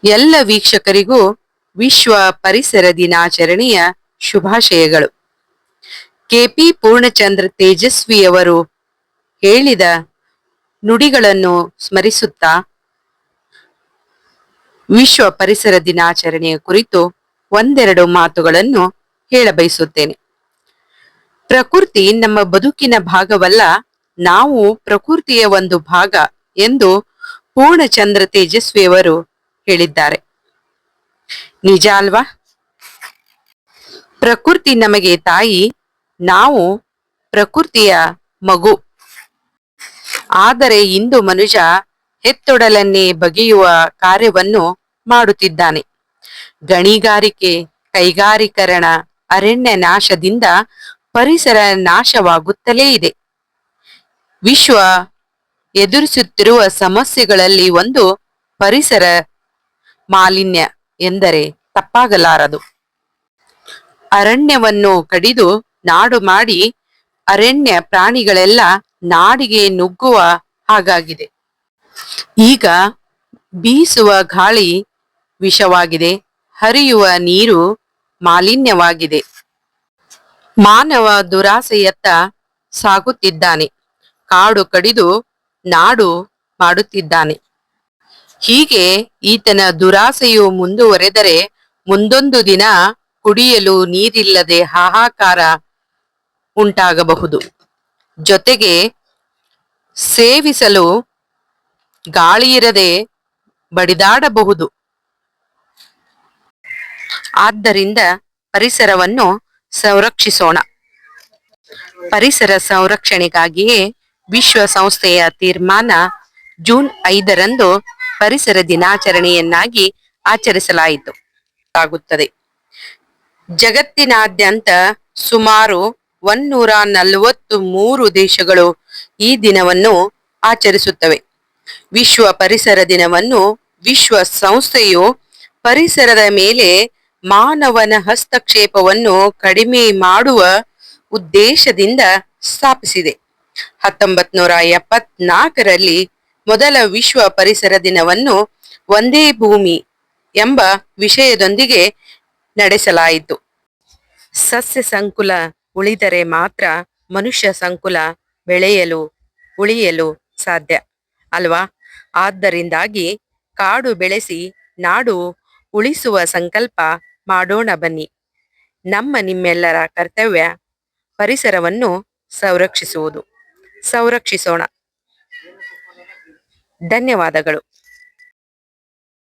ಎಲ್ಲ ವೀಕ್ಷಕರಿಗೂ ವಿಶ್ವ ಪರಿಸರ ದಿನಾಚರಣೆಯ ಶುಭಾಶಯಗಳು. ಕೆಪಿ ಪೂರ್ಣಚಂದ್ರ ತೇಜಸ್ವಿಯವರು ಹೇಳಿದ ನುಡಿಗಳನ್ನು ಸ್ಮರಿಸುತ್ತಾ ವಿಶ್ವ ಪರಿಸರ ದಿನಾಚರಣೆಯ ಕುರಿತು ಒಂದೆರಡು ಮಾತುಗಳನ್ನು ಹೇಳಬಯಸುತ್ತೇನೆ. ಪ್ರಕೃತಿ ನಮ್ಮ ಬದುಕಿನ ಭಾಗವಲ್ಲ, ನಾವು ಪ್ರಕೃತಿಯ ಒಂದು ಭಾಗ ಎಂದು ಪೂರ್ಣಚಂದ್ರ ತೇಜಸ್ವಿಯವರು ಹೇಳಿದ್ದಾರೆ. ನಿಜ ಅಲ್ವಾ? ಪ್ರಕೃತಿ ನಮಗೆ ತಾಯಿ, ನಾವು ಪ್ರಕೃತಿಯ ಮಗು. ಆದರೆ ಇಂದು ಮನುಷ್ಯ ಹೆತ್ತೊಡಲನ್ನೇ ಬಗೆಯುವ ಕಾರ್ಯವನ್ನು ಮಾಡುತ್ತಿದ್ದಾನೆ. ಗಣಿಗಾರಿಕೆ, ಕೈಗಾರೀಕರಣ, ಅರಣ್ಯ ನಾಶದಿಂದ ಪರಿಸರ ನಾಶವಾಗುತ್ತಲೇ ಇದೆ. ವಿಶ್ವ ಎದುರಿಸುತ್ತಿರುವ ಸಮಸ್ಯೆಗಳಲ್ಲಿ ಒಂದು ಪರಿಸರ ಮಾಲಿನ್ಯ ಎಂದರೆ ತಪ್ಪಾಗಲಾರದು. ಅರಣ್ಯವನ್ನು ಕಡಿದು ನಾಡು ಮಾಡಿ ಅರಣ್ಯ ಪ್ರಾಣಿಗಳೆಲ್ಲ ನಾಡಿಗೆ ನುಗ್ಗುವ ಹಾಗಾಗಿದೆ. ಈಗ ಬೀಸುವ ಗಾಳಿ ವಿಷವಾಗಿದೆ, ಹರಿಯುವ ನೀರು ಮಾಲಿನ್ಯವಾಗಿದೆ. ಮಾನವ ದುರಾಸೆಯತ್ತ ಸಾಗುತ್ತಿದ್ದಾನೆ, ಕಾಡು ಕಡಿದು ನಾಡು ಮಾಡುತ್ತಿದ್ದಾನೆ. ಹೀಗೆ ಈತನ ದುರಾಸೆಯು ಮುಂದುವರೆದರೆ ಮುಂದೊಂದು ದಿನ ಕುಡಿಯಲು ನೀರಿಲ್ಲದೆ ಹಾಹಾಕಾರ ಉಂಟಾಗಬಹುದು. ಜೊತೆಗೆ ಸೇವಿಸಲು ಗಾಳಿಯಿರದೆ ಬಡಿದಾಡಬಹುದು. ಆದ್ದರಿಂದ ಪರಿಸರವನ್ನು ಸಂರಕ್ಷಿಸೋಣ. ಪರಿಸರ ಸಂರಕ್ಷಣೆಗಾಗಿಯೇ ವಿಶ್ವಸಂಸ್ಥೆಯ ತೀರ್ಮಾನ ಜೂನ್ 5ರಂದು ಪರಿಸರ ದಿನಾಚರಣೆಯನ್ನಾಗಿ ಆಚರಿಸಲಾಯಿತು ಆಗುತ್ತದೆ. ಜಗತ್ತಿನಾದ್ಯಂತ ಸುಮಾರು 143 ದೇಶಗಳು ಈ ದಿನವನ್ನು ಆಚರಿಸುತ್ತವೆ. ವಿಶ್ವ ಪರಿಸರ ದಿನವನ್ನು ವಿಶ್ವಸಂಸ್ಥೆಯು ಪರಿಸರದ ಮೇಲೆ ಮಾನವನ ಹಸ್ತಕ್ಷೇಪವನ್ನು ಕಡಿಮೆ ಮಾಡುವ ಉದ್ದೇಶದಿಂದ ಸ್ಥಾಪಿಸಿದೆ. 1974ರಲ್ಲಿ ಮೊದಲ ವಿಶ್ವ ಪರಿಸರ ದಿನವನ್ನು ಒಂದೇ ಭೂಮಿ ಎಂಬ ವಿಷಯದೊಂದಿಗೆ ನಡೆಸಲಾಯಿತು. ಸಸ್ಯ ಸಂಕುಲ ಉಳಿದರೆ ಮಾತ್ರ ಮನುಷ್ಯ ಸಂಕುಲ ಬೆಳೆಯಲು ಉಳಿಯಲು ಸಾಧ್ಯ ಅಲ್ವಾ? ಆದ್ದರಿಂದಾಗಿ ಕಾಡು ಬೆಳೆಸಿ ನಾಡು ಉಳಿಸುವ ಸಂಕಲ್ಪ ಮಾಡೋಣ ಬನ್ನಿ. ನಿಮ್ಮೆಲ್ಲರ ಕರ್ತವ್ಯ ಪರಿಸರವನ್ನು ಸಂರಕ್ಷಿಸುವುದು. ಸಂರಕ್ಷಿಸೋಣ. ಧನ್ಯವಾದಗಳು.